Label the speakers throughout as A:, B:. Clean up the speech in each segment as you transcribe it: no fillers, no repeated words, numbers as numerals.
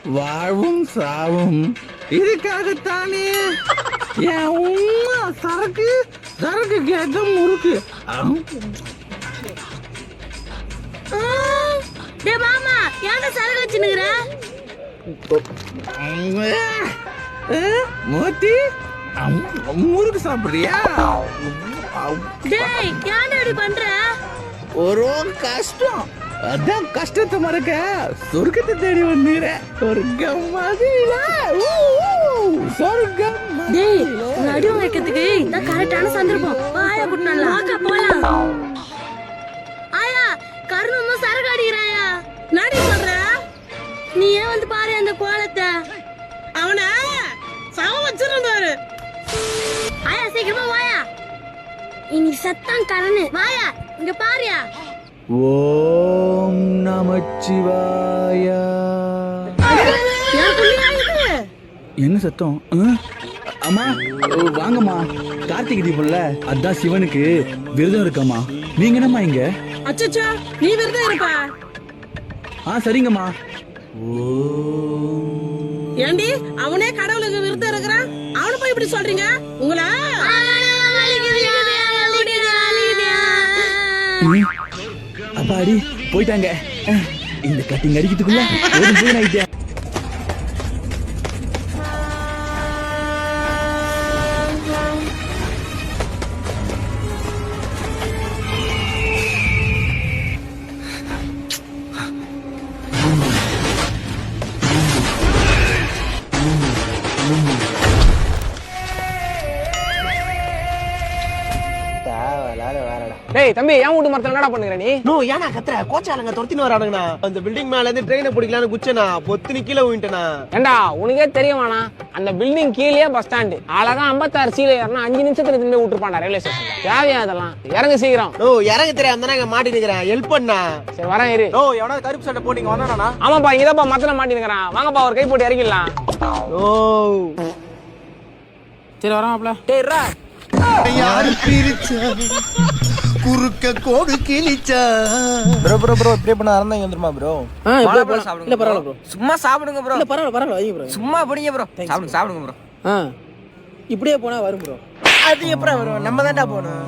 A: வாழ்வும் சாவும் இதுக்காகத்தானே என் உம்மா சரக்கு சரக்கு கேட்ட முறுக்கு.
B: மாமா ஏன்டா சரக்கு வச்சுனுக்குற?
A: மூர்த்தி முறுக்கு சாப்பிடுறியா?
B: டேய் ஏன்டா இப்படி பண்ற?
A: ஒரு கஷ்டம், அதான் கஷ்டத்தை மறக்க சொர்க்கத்தை தேடி வந்துற. சொர்க்கம் மாதிரில சொர்க்கம்.
B: டேய் அடி வைக்கிறதுக்கு இதான் கரெக்டான சந்தர்ப்பம். ஆயா குட்டனல வாக்கா போலாம். ஆயா கருணம்மா சரக்கு அடிக்கறாயா. நாடி சொல்ற நீ ஏன் வந்து பாரு அந்த கோலத்தை. அவனா சாவ வச்சிருந்தாரு. ஆயா சீக்கிரமா வாயா. இன்னைக்கு சத்தான் கரணு. வாயா இங்க பாருயா.
A: ஓம் நமச்சிவாய. என்ன சத்தம்? அம்மா வாங்கம்மா, கார்த்திகை தீபம்ல அதான் சிவனுக்கு விரதம் இருக்கம்மா. நீங்க என்னம்மா இங்க?
B: அச்சச்சோ நீ விரதம் இருப்பா?
A: சரிங்கம்மா.
B: ஏண்டி அவனே கடவுளுக்கு விரதம் இருக்கிறான், அவனை போய் இப்படி சொல்றீங்க? உங்களா
A: அப்பாடி போயிட்டாங்க. இந்த கட்டிங் அடிக்கிறதுக்குள்ள ஒரு போய் ஆயிட்டேன்.
C: டேய் தம்பி, ஏன் வீட்டு மரத்துல என்னடா பண்ணுகிற நீ?
D: நோ ஏனா கத்துற? கோச்சாலங்க துரத்தின்னு வரானுங்கண்ணா. அந்த பில்டிங் மேல இருந்து ட்ரெயினை பிடிக்கலான்னு குச்சனா பொத்துனி கீழே விட்டேனா.
C: ஏண்டா உனக்கே தெரியுமாண்ணா, அந்த பில்டிங் கீழே பஸ் ஸ்டாண்டு. அழகா 56 சீல ஏறினா 5 நிமிஷத்துல திரும்பி விட்டுருப்பாண்டா ரயில்வே ஸ்டேஷன்ல. தேவையா அதெல்லாம்? இறங்க சீக்கிரம்.
D: நோ இறங்க தெரியாம தானே மாட்டி நிக்கிறேன். ஹெல்ப் பண்ணா.
C: சரி வரேன் இரு.
D: நோ எவனா கருப்பு சட்டை போட்டு இங்க வந்தானா?
C: ஆமாப்பா இங்கதான்ப்பா மரத்துல மாட்டி நிக்கிறேன். வாங்கப்பா ஒரு கை போட்டு இறங்கிடலாம்.
D: ஓ
C: சரி வராமப்ல. டேய் ரா
E: யாரு பிரிச்சா குறுக்க கோடு கிழிச்சா. ப்ரோ ப்ரோ ப்ரோ ப்ரே பண்ண ஆரம்பிங்க வந்துருமா ப்ரோ?
C: இல்ல சாப்பிடுங்க. இல்ல பரவாயில்ல ப்ரோ.
F: சும்மா சாப்பிடுங்க ப்ரோ.
C: இல்ல பரவாயில்ல பரவாயில்ல வைங்க ப்ரோ.
F: சும்மா படிங்க ப்ரோ. சாப்பிடுங்க ப்ரோ.
C: இப்படியே போனா வரும் ப்ரோ.
F: அது எப்பறம் வரும்? நம்ம தான்டா போணும்.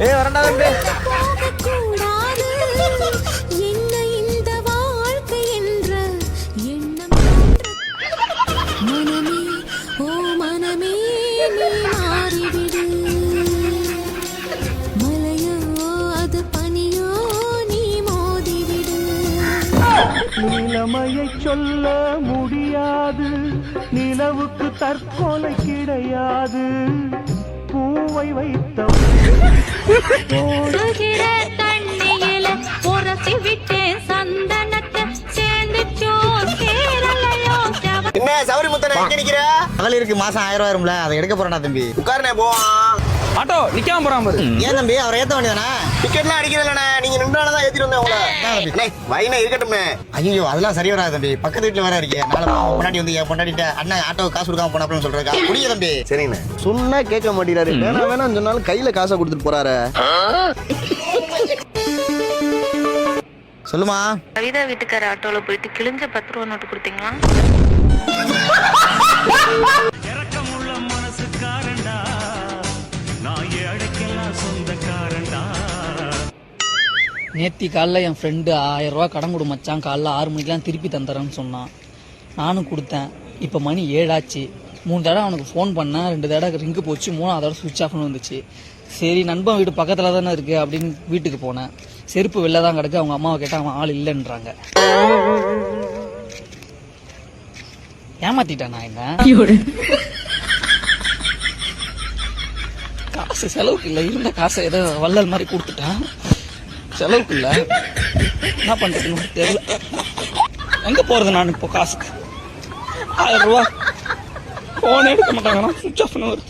F: ஏய் வரண்டா தம்பி.
D: நிலைமையை சொல்ல முடியாது, நிலவுக்கு தற்கொலை கிடையாது. பூவை வைத்த
B: தண்ணியில உரசி விட்டேன் சந்தனத்தை சேர்ந்து சோரலையோ.
D: என்ன சௌரி முத்தன எங்க நிக்கிற?
E: மகளிருக்கு மாசம் 1000 ரூபாய் வரும்ல, அதை எடுக்க போறேன்டா தம்பி.
D: உட்கார்னே போவான்.
C: ஆட்டோ நிக்காம போறான் பாரு.
E: ஏன் தம்பி அவரை ஏத்த வேண்டியதானே?
D: டிக்கெட்லாம் அடிக்கிறதுலண்ணே, நீங்க நின்றானதான் ஏத்திட்டு வந்தேன் உங்களை. வைனா இருக்கட்டும்ண்ணே.
E: ஐயோ அதெல்லாம் சரி வராது தம்பி, பக்கத்து வீட்டுல வேற இருக்கேன். நாளை பொண்டாட்டி வந்து என் பொண்டாட்டிட்ட அண்ணன் ஆட்டோவுக்கு காசு கொடுக்காம போனாப்லன்னு சொல்றேன். புரியுது தம்பி?
D: சரிங்கண்ணே. சொன்னா கேட்க மாட்டேங்கிறாரு. வேணாம் சொன்னாலும் கையில காசை கொடுத்துட்டு போறாரு.
E: சொல்லுமா.
G: கவிதா வீட்டுக்கார ஆட்டோல போயிட்டு கிழிஞ்ச 10 ரூபா நோட்டு கொடுத்தீங்களா?
H: நேத்தி காலைல என் ஃப்ரெண்டு 1000 ரூபா கடன் கொடு மச்சான், காலைல 6 மணிக்கெலாம் திருப்பி தந்துறேன்னு சொன்னான். நானும் கொடுத்தேன். இப்போ மணி 7 ஆச்சு. 3 தடவை அவனுக்கு ஃபோன் பண்ணேன், 2 தடவை ரிங்கு போச்சு, 3ஆவது தடவை சுவிட்ச் ஆஃப்னு வந்துச்சு. சரி நண்பன் வீடு பக்கத்தில் தானே இருக்கு அப்படின்னு வீட்டுக்கு போனேன். செருப்பு வெளில தான் கிடக்கு. அவங்க அம்மாவை கேட்டால் அவன் ஆள் இல்லைன்றாங்க. ஏமாத்திட்டேன் நான். என்ன காசு செலவுக்கு இல்லை, இருந்த காசை ஏதோ வள்ளல் மாதிரி கொடுத்துட்டேன். செலவுக்கு இல்லை, என்ன பண்றதுன்னு தெரியல. எங்க போறது நான் இப்போ? காசுக்கு 1000 ரூபா போன் எடுக்க மாட்டாங்கன்னா சுவிட்ச் ஆஃப்னு வருது.